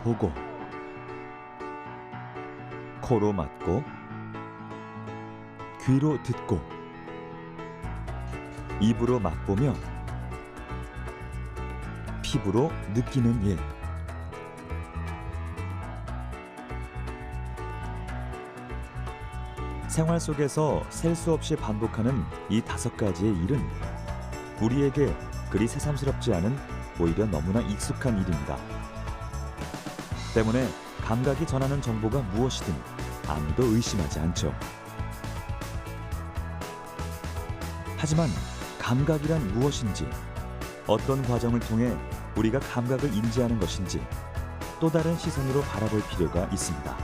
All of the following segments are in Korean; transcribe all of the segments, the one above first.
보고, 코로 맡고, 귀로 듣고, 입으로 맛보며 피부로 느끼는 일. 생활 속에서 셀 수 없이 반복하는 이 5가지의 일은 우리에게 그리 새삼스럽지 않은, 오히려 너무나 익숙한 일입니다. 때문에 감각이 전하는 정보가 무엇이든 아무도 의심하지 않죠. 하지만 감각이란 무엇인지, 어떤 과정을 통해 우리가 감각을 인지하는 것인지 또 다른 시선으로 바라볼 필요가 있습니다.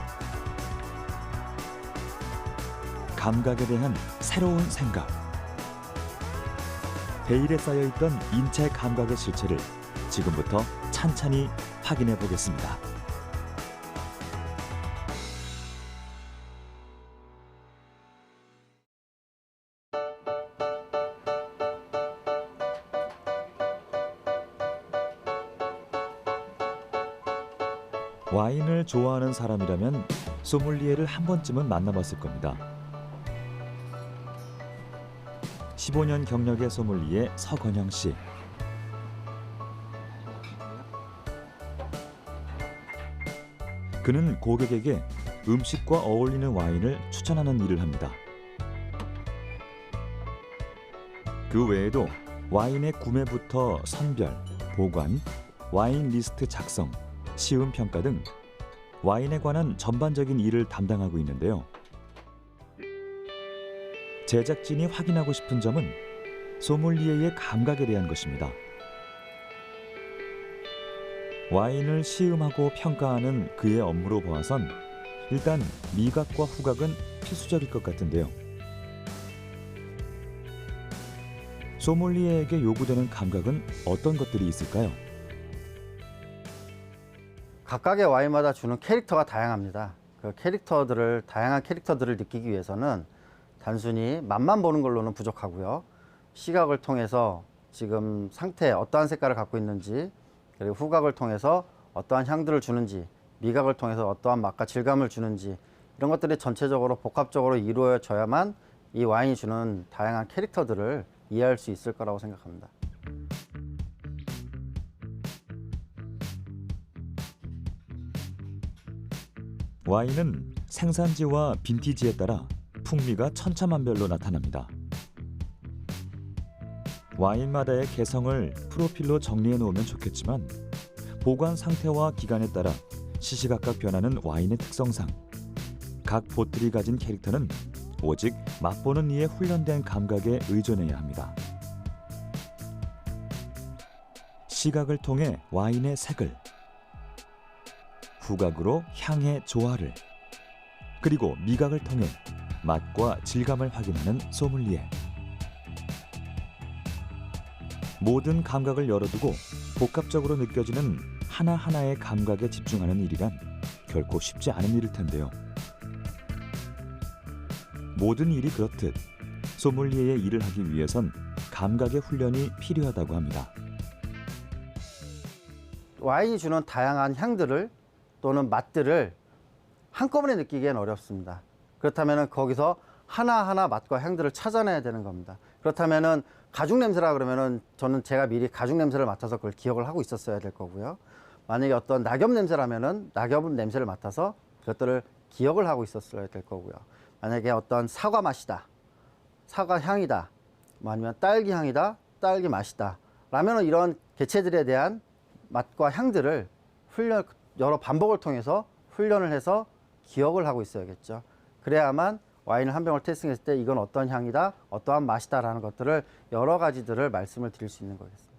감각에 대한 새로운 생각. 베일에 쌓여있던 인체 감각의 실체를 지금부터 찬찬히 확인해 보겠습니다. 와인을 좋아하는 사람이라면 소믈리에를 한 번쯤은 만나봤을 겁니다. 15년 경력의 소믈리에 서건영 씨. 그는 고객에게 음식과 어울리는 와인을 추천하는 일을 합니다. 그 외에도 와인의 구매부터 선별, 보관, 와인 리스트 작성, 시음 평가 등 와인에 관한 전반적인 일을 담당하고 있는데요. 제작진이 확인하고 싶은 점은 소믈리에의 감각에 대한 것입니다. 와인을 시음하고 평가하는 그의 업무로 보아선 일단 미각과 후각은 필수적일 것 같은데요. 소믈리에에게 요구되는 감각은 어떤 것들이 있을까요? 각각의 와인마다 주는 캐릭터가 다양합니다. 다양한 캐릭터들을 느끼기 위해서는 단순히 맛만 보는 걸로는 부족하고요. 시각을 통해서 지금 상태에 어떠한 색깔을 갖고 있는지, 그리고 후각을 통해서 어떠한 향들을 주는지, 미각을 통해서 어떠한 맛과 질감을 주는지, 이런 것들이 전체적으로 복합적으로 이루어져야만 이 와인이 주는 다양한 캐릭터들을 이해할 수 있을 거라고 생각합니다. 와인은 생산지와 빈티지에 따라 풍미가 천차만별로 나타납니다. 와인마다의 개성을 프로필로 정리해 놓으면 좋겠지만 보관 상태와 기간에 따라 시시각각 변하는 와인의 특성상 각 보틀이 가진 캐릭터는 오직 맛보는 이의 훈련된 감각에 의존해야 합니다. 시각을 통해 와인의 색을, 후각으로 향의 조화를, 그리고 미각을 통해 맛과 질감을 확인하는 소믈리에. 모든 감각을 열어두고 복합적으로 느껴지는 하나하나의 감각에 집중하는 일이란 결코 쉽지 않은 일일 텐데요. 모든 일이 그렇듯 소믈리에의 일을 하기 위해선 감각의 훈련이 필요하다고 합니다. 와인이 주는 다양한 향들을 또는 맛들을 한꺼번에 느끼기엔 어렵습니다. 그렇다면 거기서 하나하나 맛과 향들을 찾아내야 되는 겁니다. 그렇다면 가죽 냄새라 그러면 제가 미리 가죽 냄새를 맡아서 그걸 기억을 하고 있었어야 될 거고요. 만약에 어떤 낙엽 냄새라면 낙엽 냄새를 맡아서 그것들을 기억을 하고 있었어야 될 거고요. 만약에 어떤 사과 맛이다, 사과 향이다, 아니면 딸기 향이다, 딸기 맛이다 라면 이런 개체들에 대한 맛과 향들을 여러 반복을 통해서 훈련을 해서 기억을 하고 있어야겠죠. 그래야만 와인을 한 병을 테이스팅했을 때 이건 어떤 향이다, 어떠한 맛이다 라는 것들을 여러 가지들을 말씀을 드릴 수 있는 거겠습니다.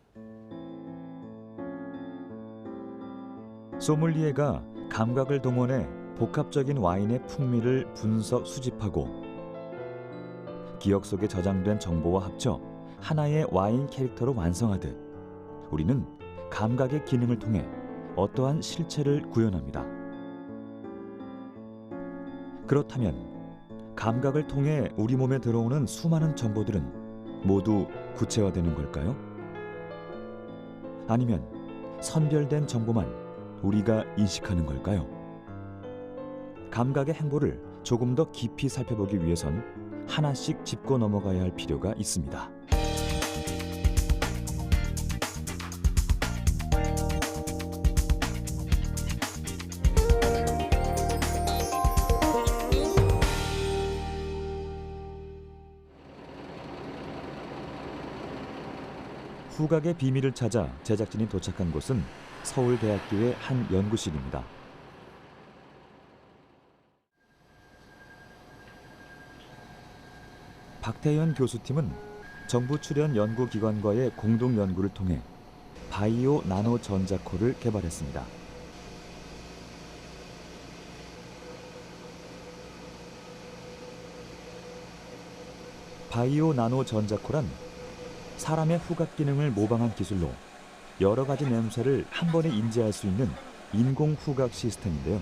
소믈리에가 감각을 동원해 복합적인 와인의 풍미를 분석 수집하고 기억 속에 저장된 정보와 합쳐 하나의 와인 캐릭터로 완성하듯 우리는 감각의 기능을 통해 어떠한 실체를 구현합니다. 그렇다면 감각을 통해 우리 몸에 들어오는 수많은 정보들은 모두 구체화되는 걸까요? 아니면 선별된 정보만 우리가 인식하는 걸까요? 감각의 행보를 조금 더 깊이 살펴보기 위해선 하나씩 짚고 넘어가야 할 필요가 있습니다. 후각의 비밀을 찾아 제작진이 도착한 곳은 서울대학교의 한 연구실입니다. 박태현 교수팀은 정부 출연 연구기관과의 공동 연구를 통해 바이오 나노 전자코를 개발했습니다. 바이오 나노 전자코란 사람의 후각 기능을 모방한 기술로 여러 가지 냄새를 한 번에 인지할 수 있는 인공 후각 시스템인데요.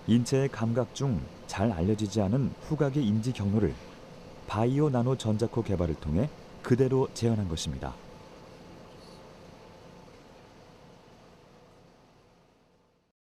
인체의 감각 중 잘 알려지지 않은 후각의 인지 경로를 바이오 나노 전자코 개발을 통해 그대로 재현한 것입니다.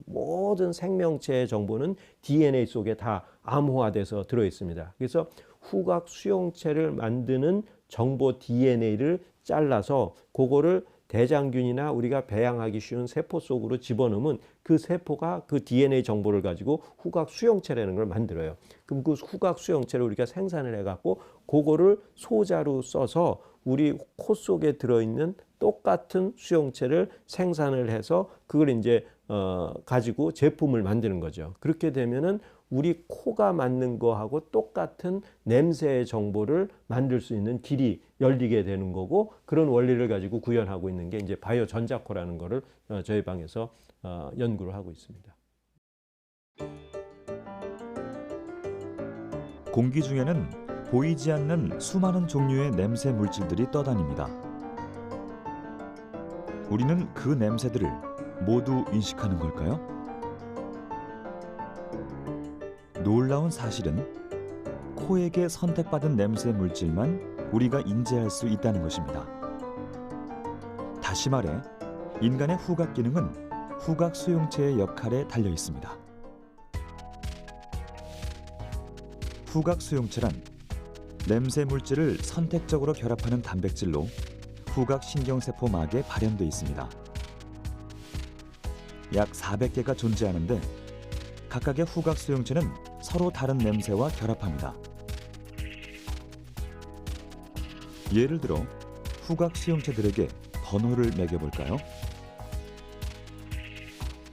모든 생명체의 정보는 DNA 속에 다 암호화돼서 들어 있습니다. 그래서 후각 수용체를 만드는 정보 DNA를 잘라서 그거를 대장균이나 우리가 배양하기 쉬운 세포 속으로 집어넣으면 그 세포가 그 DNA 정보를 가지고 후각 수용체라는 걸 만들어요. 그럼 그 후각 수용체를 우리가 생산을 해갖고 그거를 소자로 써서 우리 코 속에 들어있는 똑같은 수용체를 생산을 해서 그걸 이제 가지고 제품을 만드는 거죠. 그렇게 되면은 우리 코가 맞는 거하고 똑같은 냄새의 정보를 만들 수 있는 길이 열리게 되는 거고, 그런 원리를 가지고 구현하고 있는 게 이제 바이오 전자코라는 거를 저희 방에서 연구를 하고 있습니다. 공기 중에는 보이지 않는 수많은 종류의 냄새 물질들이 떠다닙니다. 우리는 그 냄새들을 모두 인식하는 걸까요? 놀라운 사실은 코에게 선택받은 냄새 물질만 우리가 인지할 수 있다는 것입니다. 다시 말해, 인간의 후각 기능은 후각 수용체의 역할에 달려 있습니다. 후각 수용체란 냄새 물질을 선택적으로 결합하는 단백질로 후각 신경세포막에 발현돼 있습니다. 약 400개가 존재하는데 각각의 후각 수용체는 서로 다른 냄새와 결합합니다. 예를 들어 후각 수용체들에게 번호를 매겨볼까요?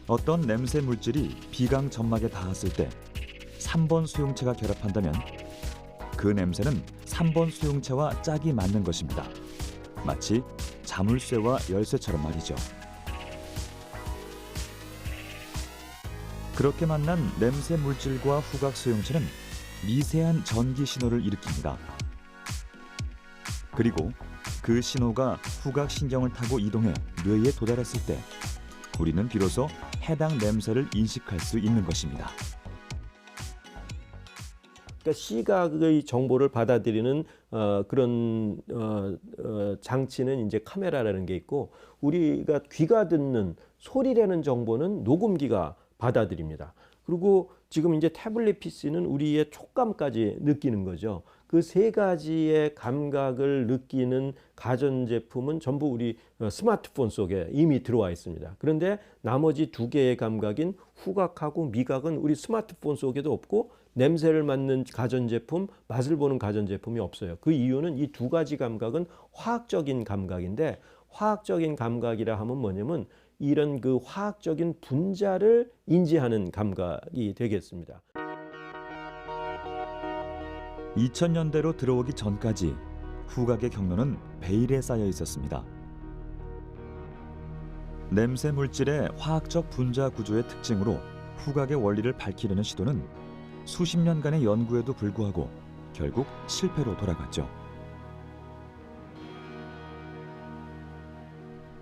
어떤 냄새 물질이 비강 점막에 닿았을 때 3번 수용체가 결합한다면 그 냄새는 3번 수용체와 짝이 맞는 것입니다. 마치 자물쇠와 열쇠처럼 말이죠. 그렇게 만난 냄새 물질과 후각 수용체는 미세한 전기 신호를 일으킵니다. 그리고 그 신호가 후각 신경을 타고 이동해 뇌에 도달했을 때 우리는 비로소 해당 냄새를 인식할 수 있는 것입니다. 그러니까 시각의 정보를 받아들이는 그런 장치는 이제 카메라라는 게 있고, 우리가 귀가 듣는 소리라는 정보는 녹음기가 받아들입니다. 그리고 지금 이제 태블릿 PC는 우리의 촉감까지 느끼는 거죠. 그 세 가지의 감각을 느끼는 가전제품은 전부 우리 스마트폰 속에 이미 들어와 있습니다. 그런데 나머지 두 개의 감각인 후각하고 미각은 우리 스마트폰 속에도 없고, 냄새를 맡는 가전제품, 맛을 보는 가전제품이 없어요. 그 이유는 이 두 가지 감각은 화학적인 감각인데, 화학적인 감각이라 하면 뭐냐면 이런 그 화학적인 분자를 인지하는 감각이 되겠습니다. 2000년대로 들어오기 전까지 후각의 경로는 베일에 쌓여 있었습니다. 냄새 물질의 화학적 분자 구조의 특징으로 후각의 원리를 밝히려는 시도는 수십 년간의 연구에도 불구하고 결국 실패로 돌아갔죠.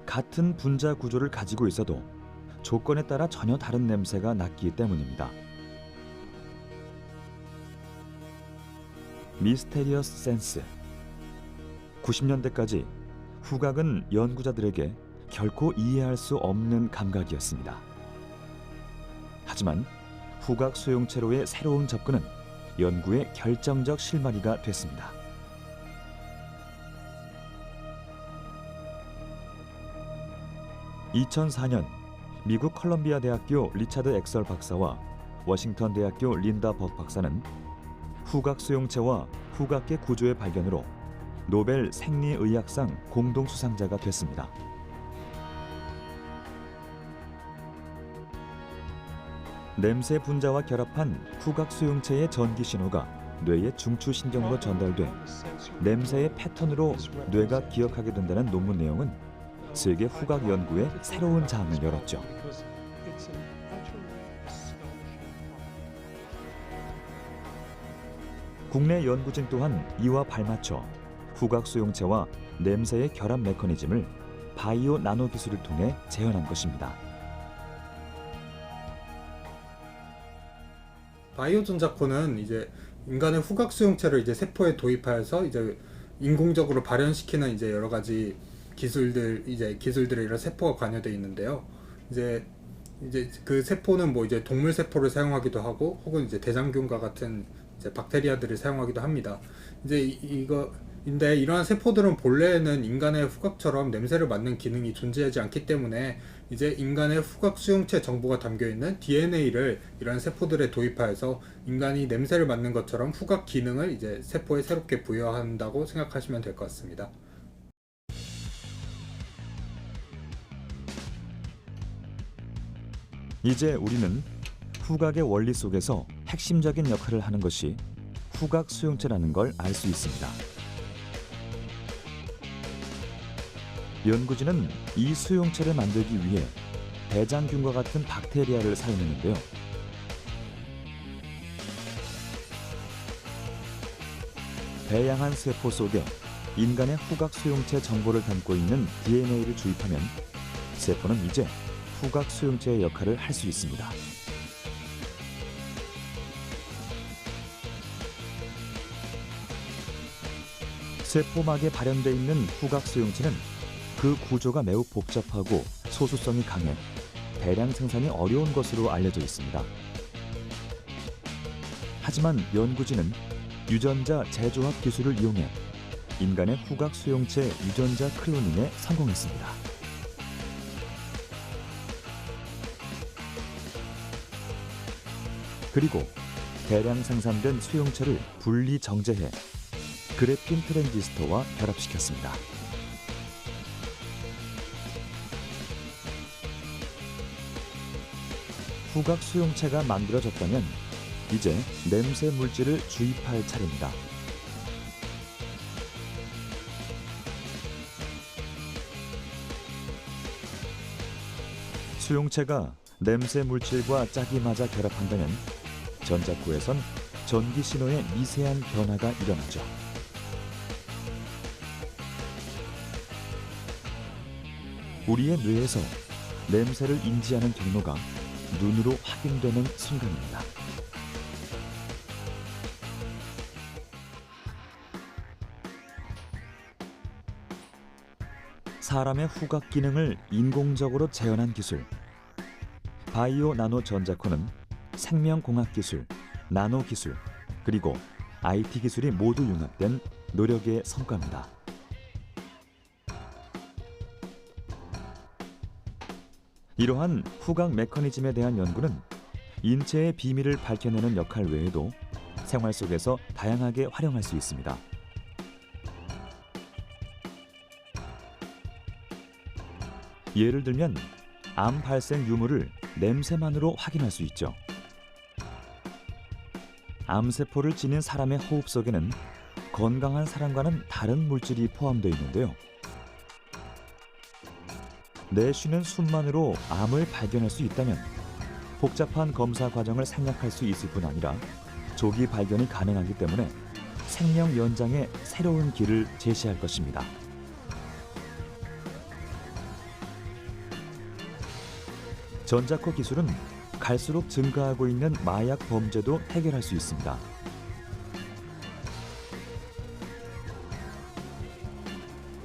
같은 분자 구조를 가지고 있어도 조건에 따라 전혀 다른 냄새가 났기 때문입니다. 미스테리어스 센스. 90년대까지 후각은 연구자들에게 결코 이해할 수 없는 감각이었습니다. 하지만 후각 수용체로의 새로운 접근은 연구의 결정적 실마리가 됐습니다. (2004년) 미국 컬럼비아 대학교 리차드 엑설 박사와 워싱턴 대학교 린다 벅 박사는 후각 수용체와 후각계 구조의 발견으로 노벨 생리의학상 공동 수상자가 됐습니다. 냄새 분자와 결합한 후각 수용체의 전기 신호가 뇌의 중추신경으로 전달돼 냄새의 패턴으로 뇌가 기억하게 된다는 논문 내용은 세계 후각 연구의 새로운 장을 열었죠. 국내 연구진 또한 이와 발맞춰 후각 수용체와 냄새의 결합 메커니즘을 바이오 나노 기술을 통해 재현한 것입니다. 바이오 전자코는 이제 인간의 후각 수용체를 이제 세포에 도입하여서 이제 인공적으로 발현시키는 이제 여러 가지 기술들에 이런 세포가 관여되어 있는데요. 이제 그 세포는 뭐 이제 동물 세포를 사용하기도 하고 혹은 이제 대장균과 같은 이제 박테리아들을 사용하기도 합니다. 근데 이러한 세포들은 본래에는 인간의 후각처럼 냄새를 맡는 기능이 존재하지 않기 때문에 이제 인간의 후각 수용체 정보가 담겨 있는 DNA를 이러한 세포들에 도입하여서 인간이 냄새를 맡는 것처럼 후각 기능을 이제 세포에 새롭게 부여한다고 생각하시면 될 것 같습니다. 이제 우리는 후각의 원리 속에서 핵심적인 역할을 하는 것이 후각 수용체라는 걸 알 수 있습니다. 연구진은 이 수용체를 만들기 위해 대장균과 같은 박테리아를 사용했는데요. 배양한 세포 속에 인간의 후각 수용체 정보를 담고 있는 DNA를 주입하면 세포는 이제 후각 수용체의 역할을 할 수 있습니다. 세포막에 발현되어 있는 후각 수용체는 그 구조가 매우 복잡하고 소수성이 강해 대량 생산이 어려운 것으로 알려져 있습니다. 하지만 연구진은 유전자 재조합 기술을 이용해 인간의 후각 수용체 유전자 클로닝에 성공했습니다. 그리고 대량 생산된 수용체를 분리 정제해 그래핀 트랜지스터와 결합시켰습니다. 후각 수용체가 만들어졌다면 이제 냄새 물질을 주입할 차례입니다. 수용체가 냄새 물질과 짝이 맞아 결합한다면 전자코에선 전기 신호의 미세한 변화가 일어나죠. 우리의 뇌에서 냄새를 인지하는 경로가 눈으로 확인되는 순간입니다. 사람의 후각 기능을 인공적으로 재현한 기술, 바이오 나노 전자코는 생명공학 기술, 나노 기술, 그리고 IT 기술이 모두 융합된 노력의 성과입니다. 이러한 후각 메커니즘에 대한 연구는 인체의 비밀을 밝혀내는 역할 외에도 생활 속에서 다양하게 활용할 수 있습니다. 예를 들면 암 발생 유무를 냄새만으로 확인할 수 있죠. 암세포를 지닌 사람의 호흡 속에는 건강한 사람과는 다른 물질이 포함되어 있는데요. 내쉬는 숨만으로 암을 발견할 수 있다면 복잡한 검사 과정을 생략할 수 있을 뿐 아니라 조기 발견이 가능하기 때문에 생명 연장의 새로운 길을 제시할 것입니다. 전자코 기술은 갈수록 증가하고 있는 마약 범죄도 해결할 수 있습니다.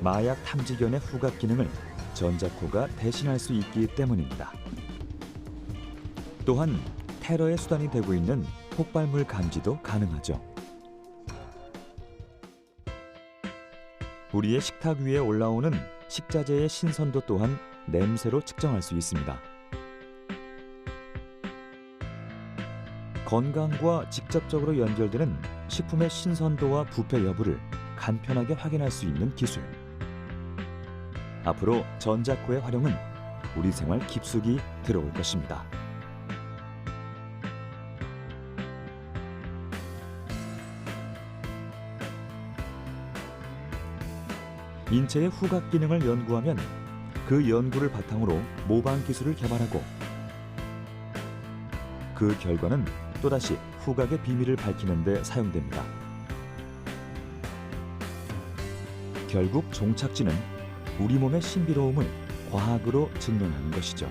마약 탐지견의 후각 기능을 전자코가 대신할 수 있기 때문입니다. 또한 테러의 수단이 되고 있는 폭발물 감지도 가능하죠. 우리의 식탁 위에 올라오는 식자재의 신선도 또한 냄새로 측정할 수 있습니다. 건강과 직접적으로 연결되는 식품의 신선도와 부패 여부를 간편하게 확인할 수 있는 기술. 앞으로 전자코의 활용은 우리 생활 깊숙이 들어올 것입니다. 인체의 후각 기능을 연구하면 그 연구를 바탕으로 모방 기술을 개발하고 그 결과는 또다시 후각의 비밀을 밝히는 데 사용됩니다. 결국 종착지는 우리 몸의 신비로움을 과학으로 증명하는 것이죠.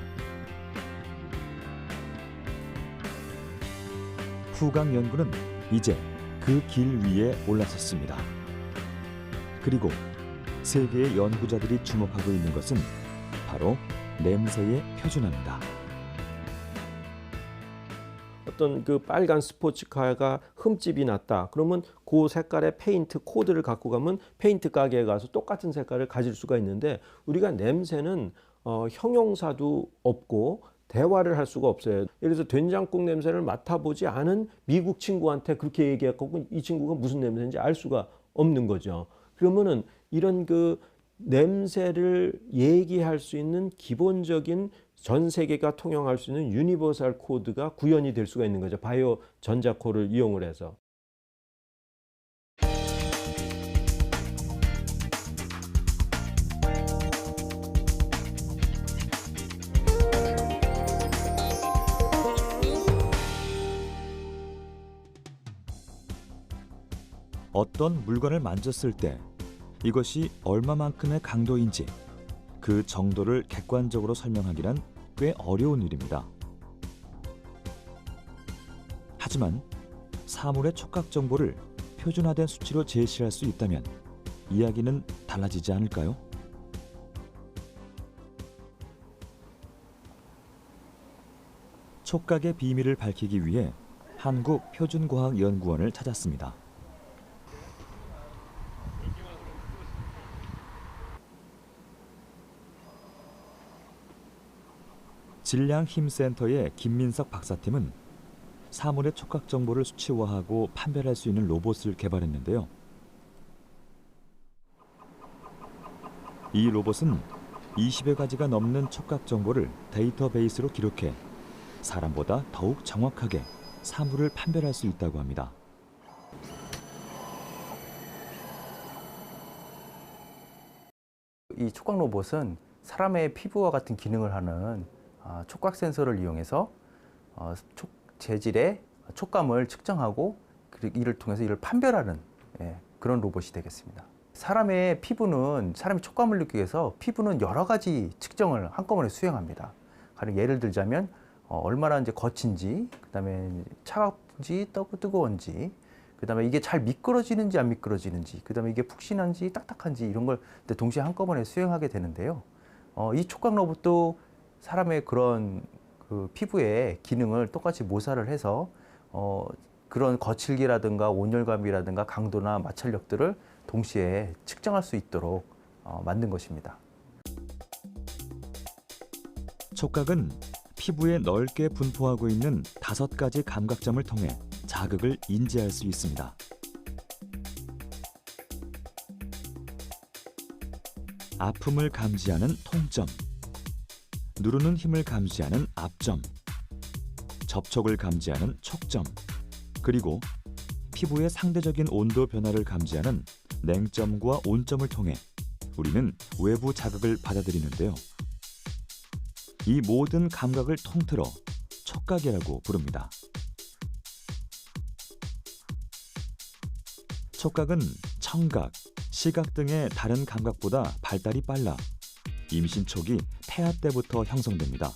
후각 연구는 이제 그 길 위에 올라섰습니다. 그리고 세계의 연구자들이 주목하고 있는 것은 바로 냄새의 표준화입니다. 어떤 그 빨간 스포츠카가 흠집이 났다. 그러면 그 색깔의 페인트 코드를 갖고 가면 페인트 가게에 가서 똑같은 색깔을 가질 수가 있는데, 우리가 냄새는 형용사도 없고 대화를 할 수가 없어요. 예를 들어서 된장국 냄새를 맡아보지 않은 미국 친구한테 그렇게 얘기했고 이 친구가 무슨 냄새인지 알 수가 없는 거죠. 그러면은 이런 그 냄새를 얘기할 수 있는 기본적인 전 세계가 통용할 수 있는 유니버설 코드가 구현이 될 수가 있는 거죠. 바이오 전자코를 이용을 해서. 어떤 물건을 만졌을 때 이것이 얼마만큼의 강도인지 그 정도를 객관적으로 설명하기란 꽤 어려운 일입니다. 하지만 사물의 촉각 정보를 표준화된 수치로 제시할 수 있다면 이야기는 달라지지 않을까요? 촉각의 비밀을 밝히기 위해 한국표준과학연구원을 찾았습니다. 질량힘센터의 김민석 박사팀은 사물의 촉각 정보를 수치화하고 판별할 수 있는 로봇을 개발했는데요. 이 로봇은 20여 가지가 넘는 촉각 정보를 데이터베이스로 기록해 사람보다 더욱 정확하게 사물을 판별할 수 있다고 합니다. 이 촉각 로봇은 사람의 피부와 같은 기능을 하는 촉각 센서를 이용해서 재질의 촉감을 측정하고 이를 통해서 이를 판별하는 그런 로봇이 되겠습니다. 사람의 피부는 사람이 촉감을 느끼기 위해서 피부는 여러 가지 측정을 한꺼번에 수행합니다. 가령 예를 들자면 얼마나 이제 거친지, 그다음에 차갑지, 뜨거운지, 그다음에 이게 잘 미끄러지는지 안 미끄러지는지, 그다음에 이게 푹신한지 딱딱한지 이런 걸 동시에 한꺼번에 수행하게 되는데요. 이 촉각 로봇도 사람의 그런 그 피부의 기능을 똑같이 모사를 해서 그런 거칠기라든가 온열감이라든가 강도나 마찰력들을 동시에 측정할 수 있도록 만든 것입니다. 촉각은 피부에 넓게 분포하고 있는 5가지 감각점을 통해 자극을 인지할 수 있습니다. 아픔을 감지하는 통점, 누르는 힘을 감지하는 압점, 접촉을 감지하는 촉점, 그리고 피부의 상대적인 온도 변화를 감지하는 냉점과 온점을 통해 우리는 외부 자극을 받아들이는데요. 이 모든 감각을 통틀어 촉각이라고 부릅니다. 촉각은 청각, 시각 등의 다른 감각보다 발달이 빨라 임신 초기 태아 때부터 형성됩니다.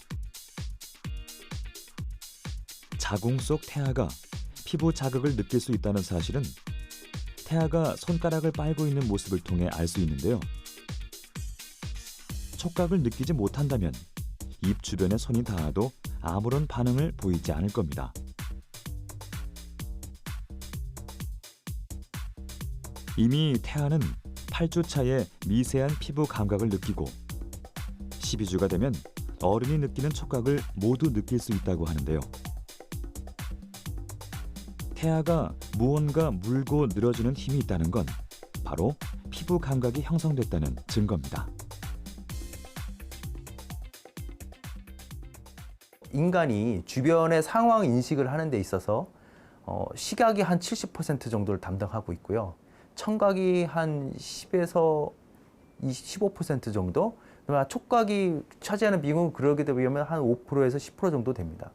자궁 속 태아가 피부 자극을 느낄 수 있다는 사실은 태아가 손가락을 빨고 있는 모습을 통해 알 수 있는데요. 촉각을 느끼지 못한다면 입 주변에 손이 닿아도 아무런 반응을 보이지 않을 겁니다. 이미 태아는 8주 차에 미세한 피부 감각을 느끼고 12주가 되면 어른이 느끼는 촉각을 모두 느낄 수 있다고 하는데요. 태아가 무언가 물고 늘어지는 힘이 있다는 건 바로 피부 감각이 형성됐다는 증거입니다. 인간이 주변의 상황 인식을 하는 데 있어서 시각이 한 70% 정도를 담당하고 있고요. 청각이 한 10에서 15% 정도, 촉각이 차지하는 비중은 그러게 되면 한 5%에서 10% 정도 됩니다.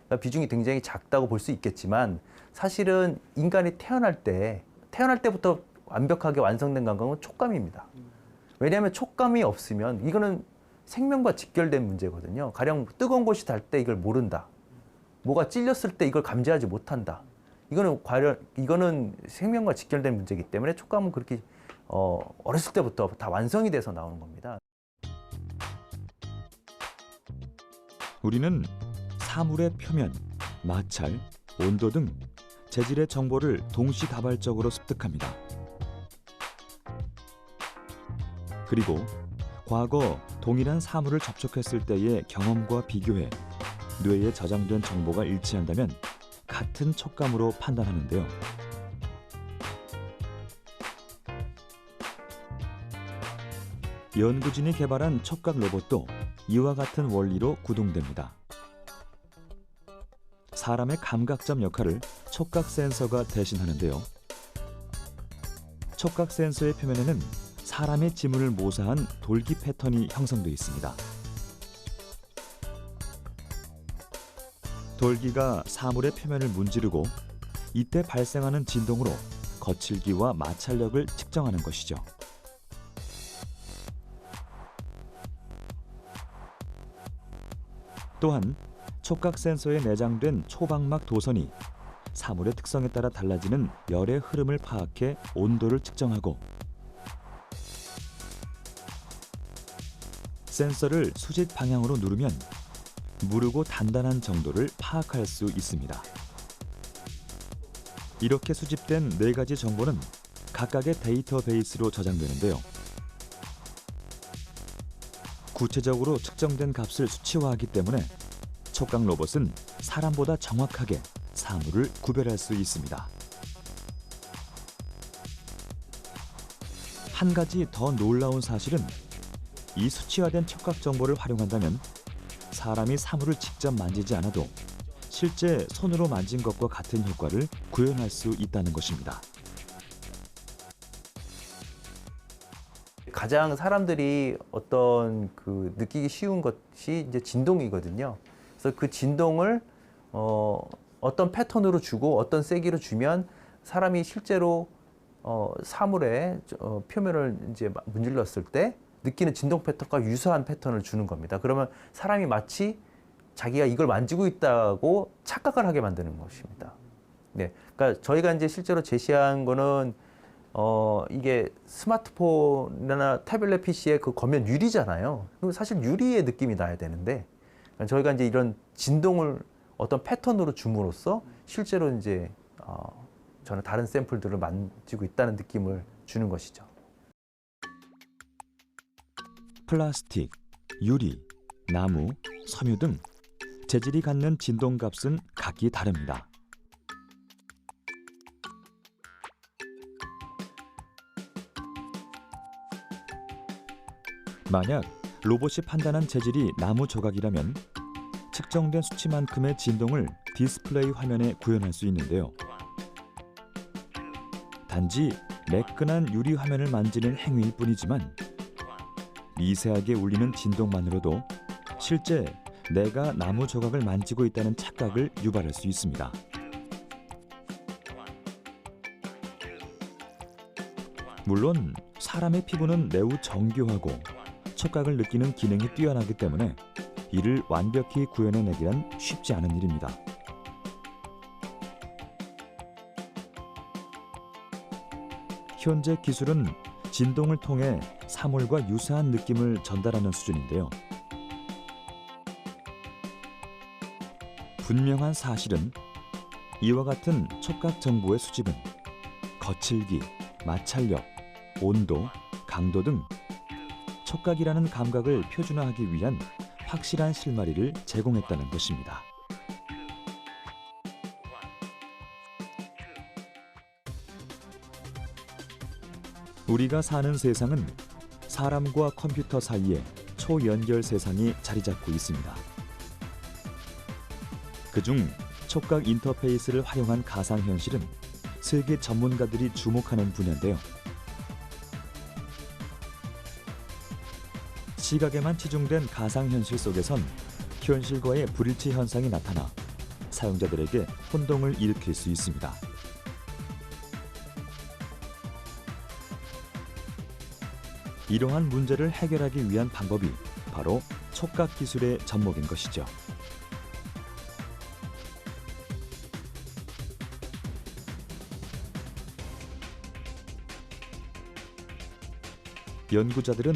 그러니까 비중이 굉장히 작다고 볼 수 있겠지만 사실은 인간이 태어날 때부터 완벽하게 완성된 감각은 촉감입니다. 왜냐하면 촉감이 없으면 이거는 생명과 직결된 문제거든요. 가령 뜨거운 곳이 닿을 때 이걸 모른다. 뭐가 찔렸을 때 이걸 감지하지 못한다. 이거는 생명과 직결된 문제이기 때문에 촉감은 그렇게 어렸을 때부터 다 완성이 돼서 나오는 겁니다. 우리는 사물의 표면, 마찰, 온도 등 재질의 정보를 동시다발적으로 습득합니다. 그리고 과거 동일한 사물을 접촉했을 때의 경험과 비교해 뇌에 저장된 정보가 일치한다면 같은 촉감으로 판단하는데요. 연구진이 개발한 촉각 로봇도 이와 같은 원리로 구동됩니다. 사람의 감각점 역할을 촉각 센서가 대신하는데요. 촉각 센서의 표면에는 사람의 지문을 모사한 돌기 패턴이 형성되어 있습니다. 돌기가 사물의 표면을 문지르고 이때 발생하는 진동으로 거칠기와 마찰력을 측정하는 것이죠. 또한 촉각 센서에 내장된 초방막 도선이 사물의 특성에 따라 달라지는 열의 흐름을 파악해 온도를 측정하고 센서를 수직 방향으로 누르면 무르고 단단한 정도를 파악할 수 있습니다. 이렇게 수집된 4가지 정보는 각각의 데이터베이스로 저장되는데요. 구체적으로 측정된 값을 수치화하기 때문에 촉각 로봇은 사람보다 정확하게 사물을 구별할 수 있습니다. 한 가지 더 놀라운 사실은 이 수치화된 촉각 정보를 활용한다면 사람이 사물을 직접 만지지 않아도 실제 손으로 만진 것과 같은 효과를 구현할 수 있다는 것입니다. 가장 사람들이 느끼기 쉬운 것이 이제 진동이거든요. 그래서 그 진동을 어떤 패턴으로 주고 어떤 세기로 주면 사람이 실제로 사물의 표면을 이제 문질렀을 때 느끼는 진동 패턴과 유사한 패턴을 주는 겁니다. 그러면 사람이 마치 자기가 이걸 만지고 있다고 착각을 하게 만드는 것입니다. 네, 그러니까 저희가 이제 실제로 제시한 거는 이게 스마트폰이나 태블릿 PC의 그 겉면 유리잖아요. 사실 유리의 느낌이 나야 되는데 저희가 이제 이런 진동을 어떤 패턴으로 줌으로써 실제로 이제 저는 다른 샘플들을 만지고 있다는 느낌을 주는 것이죠. 플라스틱, 유리, 나무, 섬유 등 재질이 갖는 진동값은 각기 다릅니다. 만약 로봇이 판단한 재질이 나무 조각이라면 측정된 수치만큼의 진동을 디스플레이 화면에 구현할 수 있는데요. 단지 매끈한 유리 화면을 만지는 행위일 뿐이지만 미세하게 울리는 진동만으로도 실제 내가 나무 조각을 만지고 있다는 착각을 유발할 수 있습니다. 물론 사람의 피부는 매우 정교하고 촉각을 느끼는 기능이 뛰어나기 때문에 이를 완벽히 구현해내기란 쉽지 않은 일입니다. 현재 기술은 진동을 통해 사물과 유사한 느낌을 전달하는 수준인데요. 분명한 사실은 이와 같은 촉각 정보의 수집은 거칠기, 마찰력, 온도, 강도 등 촉각이라는 감각을 표준화하기 위한 확실한 실마리를 제공했다는 것입니다. 우리가 사는 세상은 사람과 컴퓨터 사이에 초연결 세상이 자리 잡고 있습니다. 그중 촉각 인터페이스를 활용한 가상현실은 세계 전문가들이 주목하는 분야인데요. 시각에만 치중된 가상현실 속에선 현실과의 불일치 현상이 나타나 사용자들에게 혼동을 일으킬 수 있습니다. 이러한 문제를 해결하기 위한 방법이 바로 촉각 기술의 접목인 것이죠. 연구자들은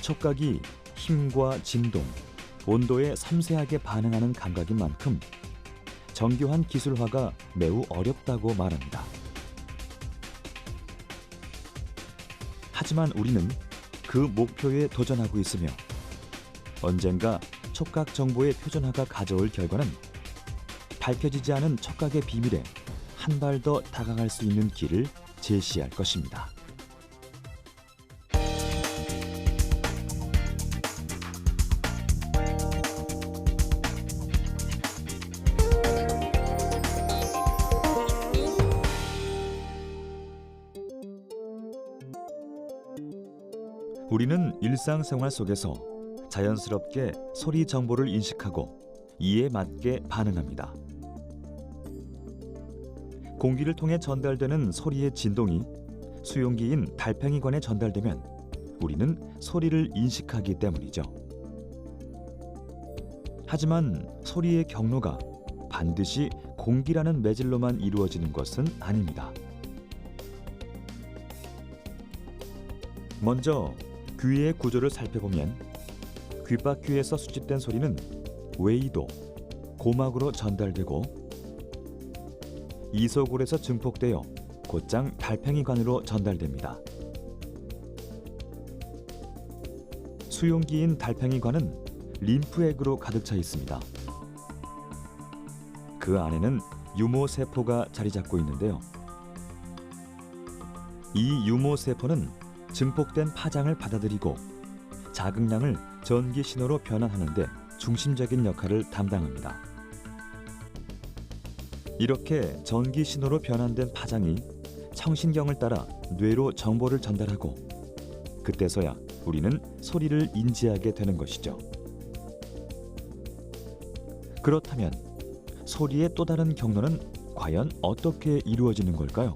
촉각이 힘과 진동, 온도에 섬세하게 반응하는 감각인 만큼 정교한 기술화가 매우 어렵다고 말합니다. 하지만 우리는 그 목표에 도전하고 있으며 언젠가 촉각 정보의 표준화가 가져올 결과는 밝혀지지 않은 촉각의 비밀에 한 발 더 다가갈 수 있는 길을 제시할 것입니다. 우리는 일상생활 속에서 자연스럽게 소리 정보를 인식하고 이에 맞게 반응합니다. 공기를 통해 전달되는 소리의 진동이 수용기인 달팽이관에 전달되면 우리는 소리를 인식하기 때문이죠. 하지만 소리의 경로가 반드시 공기라는 매질로만 이루어지는 것은 아닙니다. 먼저 귀의 구조를 살펴보면 귓바퀴에서 수집된 소리는 웨이도, 고막으로 전달되고 이소골에서 증폭되어 곧장 달팽이관으로 전달됩니다. 수용기인 달팽이관은 림프액으로 가득 차 있습니다. 그 안에는 유모세포가 자리 잡고 있는데요. 이 유모세포는 증폭된 파장을 받아들이고 자극량을 전기 신호로 변환하는 데 중심적인 역할을 담당합니다. 이렇게 전기 신호로 변환된 파장이 청신경을 따라 뇌로 정보를 전달하고 그때서야 우리는 소리를 인지하게 되는 것이죠. 그렇다면 소리의 또 다른 경로는 과연 어떻게 이루어지는 걸까요?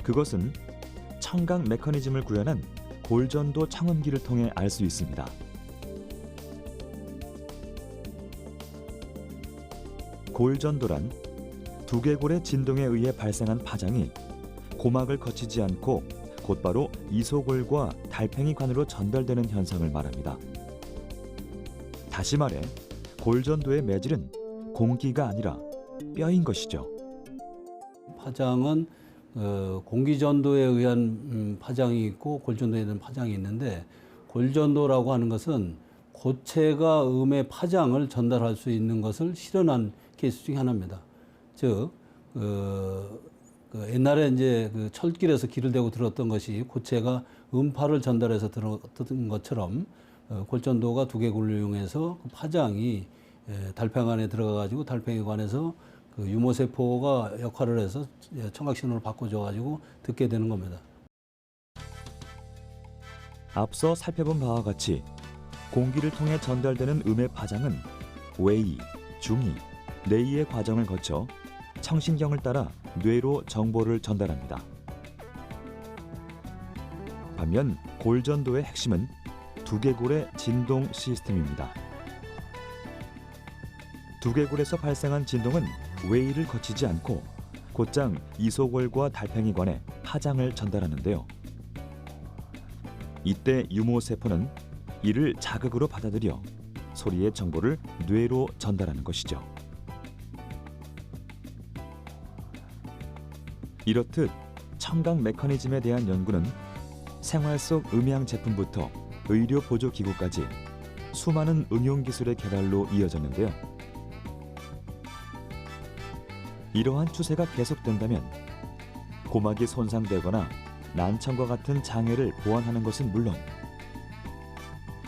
그것은 청각 메커니즘을 구현한 골전도 청음기를 통해 알 수 있습니다. 골전도란 두개골의 진동에 의해 발생한 파장이 고막을 거치지 않고 곧바로 이소골과 달팽이관으로 전달되는 현상을 말합니다. 다시 말해 골전도의 매질은 공기가 아니라 뼈인 것이죠. 파장은 공기전도에 의한 파장이 있고 골전도에 대한 파장이 있는데, 골전도라고 하는 것은 고체가 음의 파장을 전달할 수 있는 것을 실현한 케이스 중에 하나입니다. 즉, 옛날에 이제 그 철길에서 길을 대고 들었던 것이 고체가 음파를 전달해서 들은 것처럼 골전도가 두개골을 이용해서 그 파장이 달팽이관에 들어가가지고 달팽이관에서 그 유모세포가 역할을 해서 청각신호를 바꿔줘가지고 듣게 되는 겁니다. 앞서 살펴본 바와 같이 공기를 통해 전달되는 음의 파장은 웨이, 중이, 레이의 과정을 거쳐 청신경을 따라 뇌로 정보를 전달합니다. 반면 골전도의 핵심은 두개골의 진동 시스템입니다. 두개골에서 발생한 진동은 웨이를 거치지 않고 곧장 이소골과 달팽이관에 파장을 전달하는데요. 이때 유모세포는 이를 자극으로 받아들여 소리의 정보를 뇌로 전달하는 것이죠. 이렇듯 청각 메커니즘에 대한 연구는 생활 속 음향 제품부터 의료 보조 기구까지 수많은 응용 기술의 개발로 이어졌는데요. 이러한 추세가 계속된다면 고막이 손상되거나 난청과 같은 장애를 보완하는 것은 물론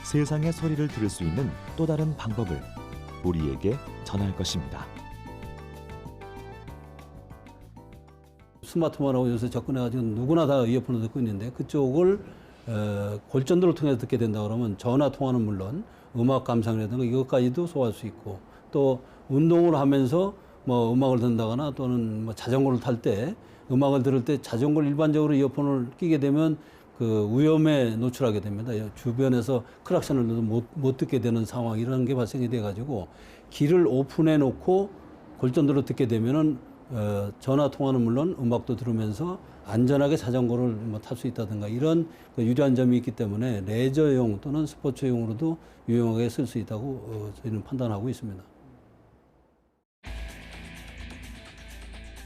세상의 소리를 들을 수 있는 또 다른 방법을 우리에게 전할 것입니다. 스마트폰하고 요새 접근해가지고 누구나 다 이어폰을 듣고 있는데 그쪽을 골전도를 통해서 듣게 된다 그러면 전화 통화는 물론 음악 감상이라든가 이것까지도 소화할 수 있고 또 운동을 하면서 뭐 음악을 듣는다거나 또는 뭐 자전거를 탈 때 음악을 들을 때 자전거를 일반적으로 이어폰을 끼게 되면 그 위험에 노출하게 됩니다. 주변에서 크락션을 넣어도 못 듣게 되는 상황 이런 게 발생이 돼가지고 귀를 오픈해 놓고 골전도로 듣게 되면은 전화 통화는 물론 음악도 들으면서 안전하게 자전거를 뭐 탈 수 있다든가 이런 유리한 점이 있기 때문에 레저용 또는 스포츠용으로도 유용하게 쓸 수 있다고 저희는 판단하고 있습니다.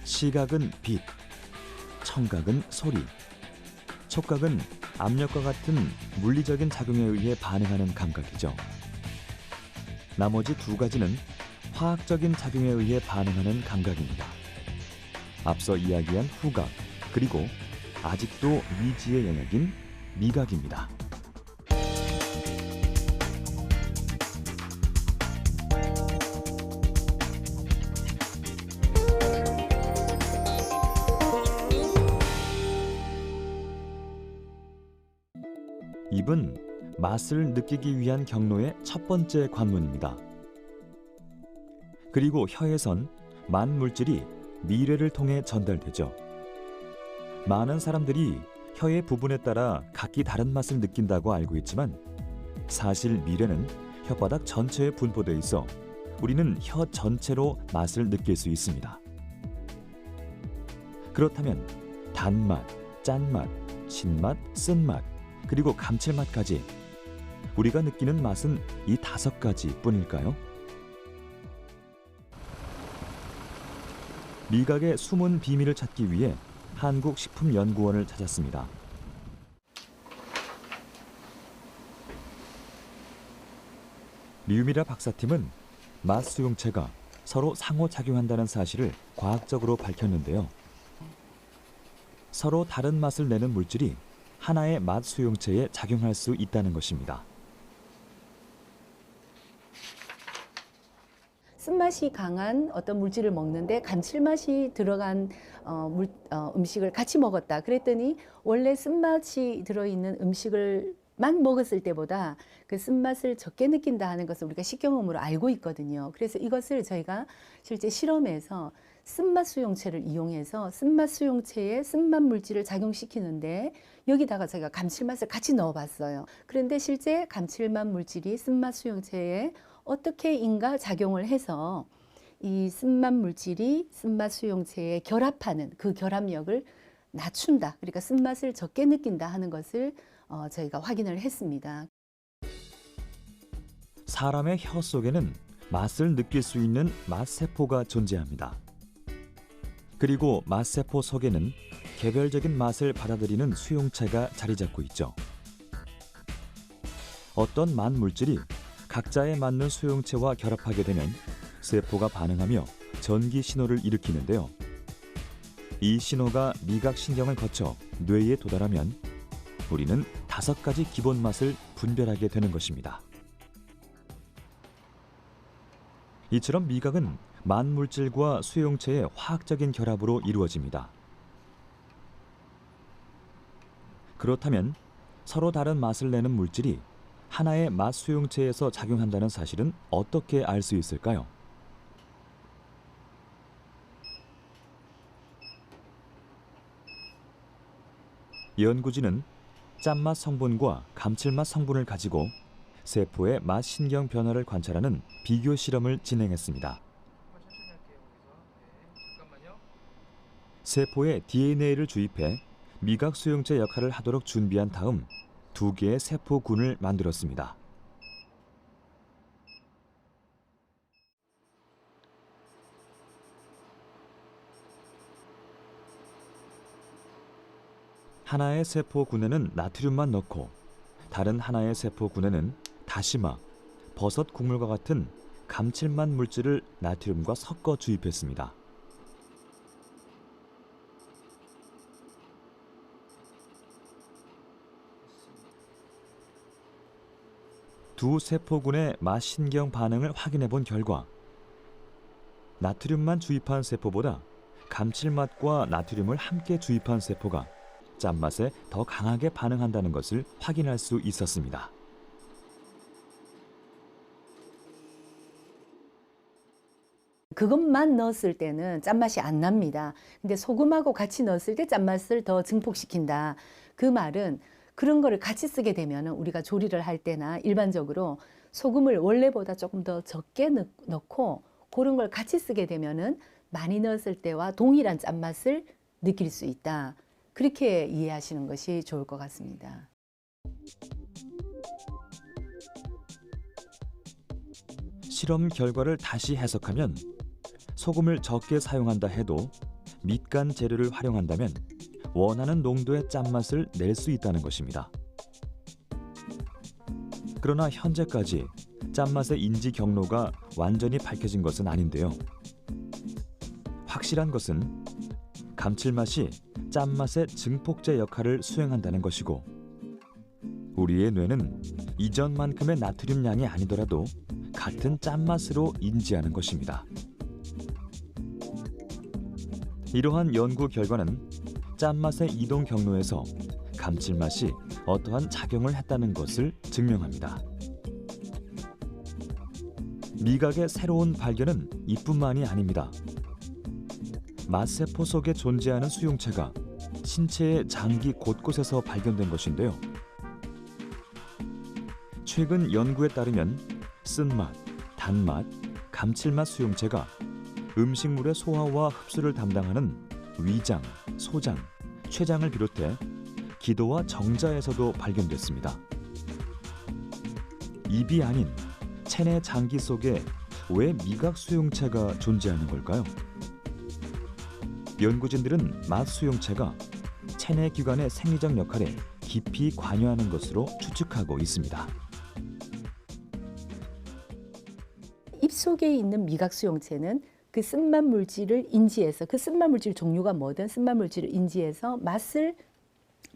시각은 빛, 청각은 소리, 촉각은 압력과 같은 물리적인 작용에 의해 반응하는 감각이죠. 나머지 두 가지는 화학적인 작용에 의해 반응하는 감각입니다. 앞서 이야기한 후각, 그리고 아직도 미지의 영역인 미각입니다. 입은 맛을 느끼기 위한 경로의 첫 번째 관문입니다. 그리고 혀에선 맛 물질이 미뢰를 통해 전달되죠. 많은 사람들이 혀의 부분에 따라 각기 다른 맛을 느낀다고 알고 있지만 사실 미뢰는 혓바닥 전체에 분포되어 있어 우리는 혀 전체로 맛을 느낄 수 있습니다. 그렇다면 단맛, 짠맛, 신맛, 쓴맛, 그리고 감칠맛까지 우리가 느끼는 맛은 이 5가지 뿐일까요? 미각의 숨은 비밀을 찾기 위해 한국식품연구원을 찾았습니다. 류미라 박사팀은 맛 수용체가 서로 상호작용한다는 사실을 과학적으로 밝혔는데요. 서로 다른 맛을 내는 물질이 하나의 맛 수용체에 작용할 수 있다는 것입니다. 쓴맛이 강한 어떤 물질을 먹는데 감칠맛이 들어간 음식을 같이 먹었다. 그랬더니 원래 쓴맛이 들어있는 음식을만 먹었을 때보다 그 쓴맛을 적게 느낀다 하는 것을 우리가 식경험으로 알고 있거든요. 그래서 이것을 저희가 실제 실험에서 쓴맛 수용체를 이용해서 쓴맛 수용체에 쓴맛 물질을 작용시키는데 여기다가 저희가 감칠맛을 같이 넣어봤어요. 그런데 실제 감칠맛 물질이 쓴맛 수용체에 어떻게인가 작용을 해서 이 쓴맛 물질이 쓴맛 수용체에 결합하는 그 결합력을 낮춘다. 그러니까 쓴맛을 적게 느낀다 하는 것을 저희가 확인을 했습니다. 사람의 혀 속에는 맛을 느낄 수 있는 맛세포가 존재합니다. 그리고 맛세포 속에는 개별적인 맛을 받아들이는 수용체가 자리 잡고 있죠. 어떤 맛 물질이 각자에 맞는 수용체와 결합하게 되면 세포가 반응하며 전기 신호를 일으키는데요. 이 신호가 미각신경을 거쳐 뇌에 도달하면 우리는 5가지 기본 맛을 분별하게 되는 것입니다. 이처럼 미각은 맛 물질과 수용체의 화학적인 결합으로 이루어집니다. 그렇다면 서로 다른 맛을 내는 물질이 하나의 맛 수용체에서 작용한다는 사실은 어떻게 알 수 있을까요? 연구진은 짠맛 성분과 감칠맛 성분을 가지고 세포의 맛 신경 변화를 관찰하는 비교 실험을 진행했습니다. 세포에 DNA를 주입해 미각 수용체 역할을 하도록 준비한 다음 2개의 세포군을 만들었습니다. 하나의 세포군에는 나트륨만 넣고 다른 하나의 세포군에는 다시마, 버섯 국물과 같은 감칠맛 물질을 나트륨과 섞어 주입했습니다. 두 세포군의 맛신경 반응을 확인해 본 결과 나트륨만 주입한 세포보다 감칠맛과 나트륨을 함께 주입한 세포가 짠맛에 더 강하게 반응한다는 것을 확인할 수 있었습니다. 그것만 넣었을 때는 짠맛이 안 납니다. 근데 소금하고 같이 넣었을 때 짠맛을 더 증폭시킨다. 그 말은 그런 거를 같이 쓰게 되면 우리가 조리를 할 때나 일반적으로 소금을 원래보다 조금 더 적게 넣고 그런 걸 같이 쓰게 되면은 많이 넣었을 때와 동일한 짠맛을 느낄 수 있다. 그렇게 이해하시는 것이 좋을 것 같습니다. 실험 결과를 다시 해석하면 소금을 적게 사용한다 해도 밑간 재료를 활용한다면 원하는 농도의 짠맛을 낼 수 있다는 것입니다. 그러나 현재까지 짠맛의 인지 경로가 완전히 밝혀진 것은 아닌데요. 확실한 것은 감칠맛이 짠맛의 증폭제 역할을 수행한다는 것이고 우리의 뇌는 이전만큼의 나트륨 양이 아니더라도 같은 짠맛으로 인지하는 것입니다. 이러한 연구 결과는 짠맛의 이동 경로에서 감칠맛이 어떠한 작용을 했다는 것을 증명합니다. 미각의 새로운 발견은 이뿐만이 아닙니다. 맛세포 속에 존재하는 수용체가 신체의 장기 곳곳에서 발견된 것인데요. 최근 연구에 따르면 쓴맛, 단맛, 감칠맛 수용체가 음식물의 소화와 흡수를 담당하는 위장, 소장, 췌장을 비롯해 기도와 정자에서도 발견됐습니다. 입이 아닌 체내 장기 속에 왜 미각 수용체가 존재하는 걸까요? 연구진들은 맛 수용체가 체내 기관의 생리적 역할에 깊이 관여하는 것으로 추측하고 있습니다. 입속에 있는 미각 수용체는 그 쓴맛 물질을 인지해서 그 쓴맛 물질 종류가 뭐든 쓴맛 물질을 인지해서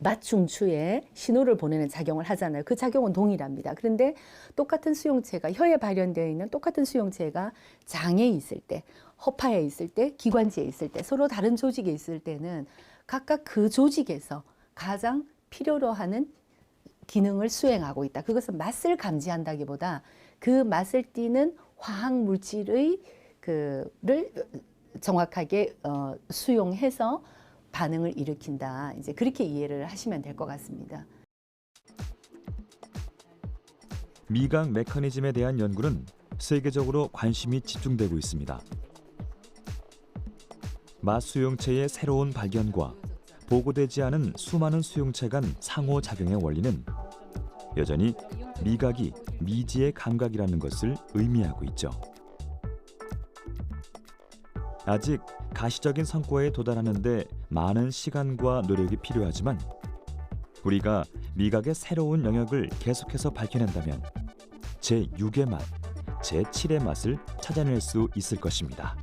맛 중추에 신호를 보내는 작용을 하잖아요. 그 작용은 동일합니다. 그런데 똑같은 수용체가 혀에 발현되어 있는 똑같은 수용체가 장에 있을 때, 허파에 있을 때, 기관지에 있을 때 서로 다른 조직에 있을 때는 각각 그 조직에서 가장 필요로 하는 기능을 수행하고 있다. 그것은 맛을 감지한다기보다 그 맛을 띠는 화학 물질의 그를 정확하게 수용해서 반응을 일으킨다. 이제 그렇게 이해를 하시면 될 것 같습니다. 미각 메커니즘에 대한 연구는 세계적으로 관심이 집중되고 있습니다. 맛 수용체의 새로운 발견과 보고되지 않은 수많은 수용체 간 상호작용의 원리는 여전히 미각이 미지의 감각이라는 것을 의미하고 있죠. 아직 가시적인 성과에 도달하는 데 많은 시간과 노력이 필요하지만 우리가 미각의 새로운 영역을 계속해서 밝혀낸다면 제6의 맛, 제7의 맛을 찾아낼 수 있을 것입니다.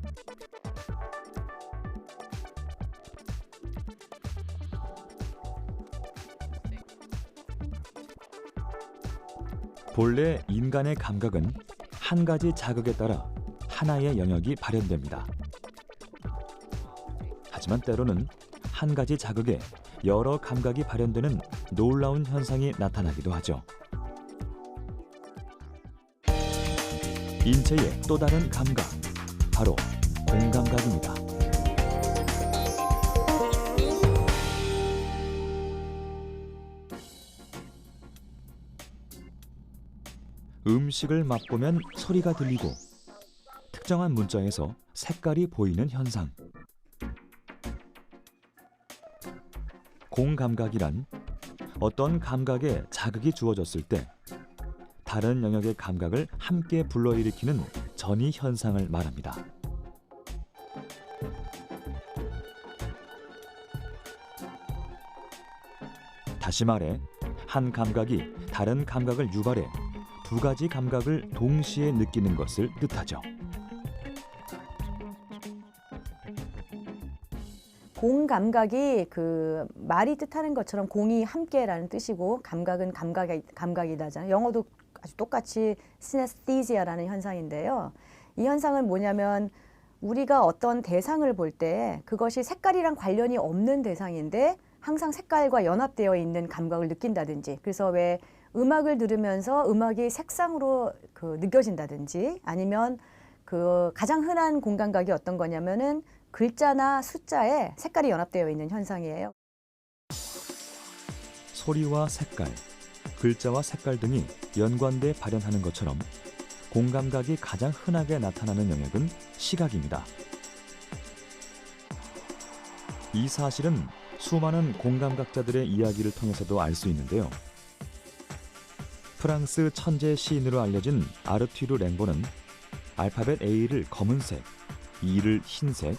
본래 인간의 감각은 한 가지 자극에 따라 하나의 영역이 발현됩니다. 하지만 때로는 한 가지 자극에 여러 감각이 발현되는 놀라운 현상이 나타나기도 하죠. 인체의 또 다른 감각, 바로 공감각입니다. 음식을 맛보면 소리가 들리고 특정한 문자에서 색깔이 보이는 현상. 공감각이란 어떤 감각에 자극이 주어졌을 때 다른 영역의 감각을 함께 불러일으키는 전이 현상을 말합니다. 다시 말해 한 감각이 다른 감각을 유발해 두 가지 감각을 동시에 느끼는 것을 뜻하죠. 공감각이 그 말이 뜻하는 것처럼 공이 함께라는 뜻이고 감각은 감각이다잖아요. 영어도 아주 똑같이 시네스티지아라는 현상인데요. 이 현상은 뭐냐면 우리가 어떤 대상을 볼 때 그것이 색깔이랑 관련이 없는 대상인데 항상 색깔과 연합되어 있는 감각을 느낀다든지, 그래서 왜 음악을 들으면서 음악이 색상으로 느껴진다든지, 아니면 그 가장 흔한 공감각이 어떤 거냐면은 글자나 숫자에 색깔이 연합되어 있는 현상이에요. 소리와 색깔, 글자와 색깔 등이 연관돼 발현하는 것처럼 공감각이 가장 흔하게 나타나는 영역은 시각입니다. 이 사실은 수많은 공감각자들의 이야기를 통해서도 알 수 있는데요. 프랑스 천재 시인으로 알려진 아르투르 랭보는 알파벳 A를 검은색, E를 흰색,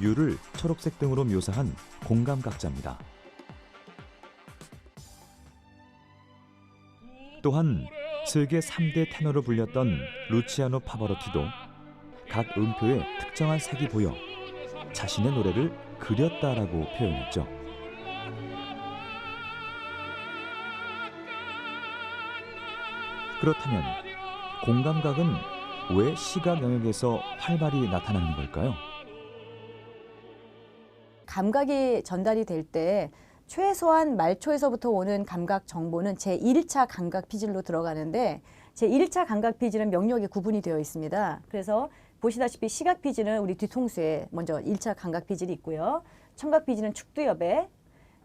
U를 초록색 등으로 묘사한 공감각자입니다. 또한 세계 3대 테너로 불렸던 루치아노 파바로티도 각 음표에 특정한 색이 보여 자신의 노래를 그렸다라고 표현했죠. 그렇다면 공감각은 왜 시각 영역에서 활발히 나타나는 걸까요? 감각이 전달이 될 때 최소한 말초에서부터 오는 감각 정보는 제1차 감각 피질로 들어가는데, 제1차 감각 피질은 명료하게 구분이 되어 있습니다. 그래서 보시다시피 시각 피질은 우리 뒤통수에 먼저 1차 감각 피질이 있고요. 청각 피질은 축두엽에,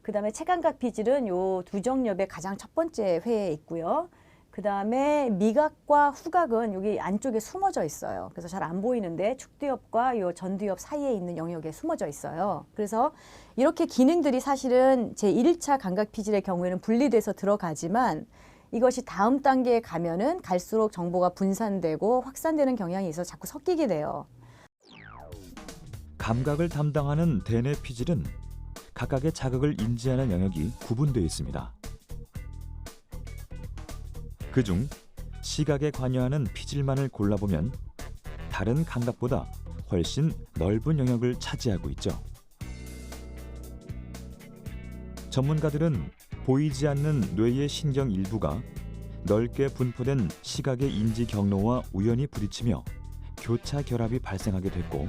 그 다음에 체감각 피질은 요 두정엽의 가장 첫 번째 회에 있고요. 그 다음에 미각과 후각은 여기 안쪽에 숨어져 있어요. 그래서 잘 안 보이는데 축두엽과 요 전두엽 사이에 있는 영역에 숨어져 있어요. 그래서 이렇게 기능들이 사실은 제1차 감각 피질의 경우에는 분리돼서 들어가지만 이것이 다음 단계에 가면은 갈수록 정보가 분산되고 확산되는 경향이 있어서 자꾸 섞이게 돼요. 감각을 담당하는 대뇌 피질은 각각의 자극을 인지하는 영역이 구분되어 있습니다. 그중 시각에 관여하는 피질만을 골라보면 다른 감각보다 훨씬 넓은 영역을 차지하고 있죠. 전문가들은 보이지 않는 뇌의 신경 일부가 넓게 분포된 시각의 인지 경로와 우연히 부딪히며 교차 결합이 발생하게 됐고,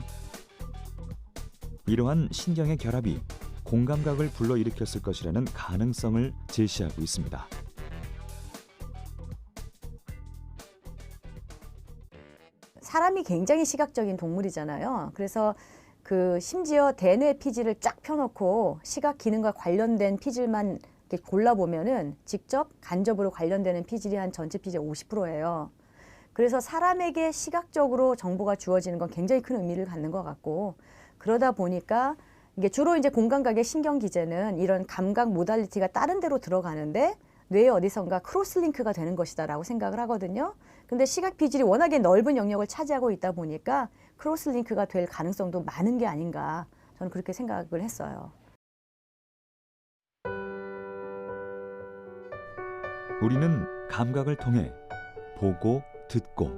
이러한 신경의 결합이 공감각을 불러일으켰을 것이라는 가능성을 제시하고 있습니다. 사람이 굉장히 시각적인 동물이잖아요. 그래서 심지어 대뇌 피질을 쫙 펴놓고 시각 기능과 관련된 피질만 이렇게 골라보면은 직접 간접으로 관련되는 피질이 한 전체 피질의 50%예요. 그래서 사람에게 시각적으로 정보가 주어지는 건 굉장히 큰 의미를 갖는 것 같고, 그러다 보니까 이게 주로 이제 공감각의 신경 기제는 이런 감각 모달리티가 다른 데로 들어가는데 뇌의 어디선가 크로스링크가 되는 것이다라고 생각을 하거든요. 근데 시각 피질이 워낙에 넓은 영역을 차지하고 있다 보니까 크로스링크가 될 가능성도 많은 게 아닌가, 저는 그렇게 생각을 했어요. 우리는 감각을 통해 보고, 듣고,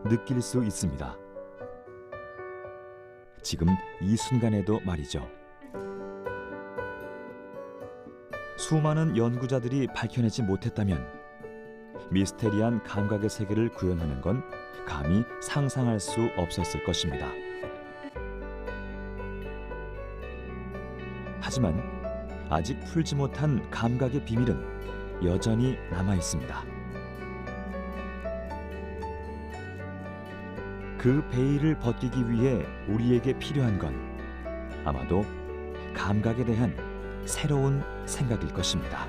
느낄 수 있습니다. 지금 이 순간에도 말이죠. 수많은 연구자들이 밝혀내지 못했다면 미스테리한 감각의 세계를 구현하는 건 감히 상상할 수 없었을 것입니다. 하지만 아직 풀지 못한 감각의 비밀은 여전히 남아 있습니다. 그 베일을 벗기기 위해 우리에게 필요한 건 아마도 감각에 대한 새로운 생각일 것입니다.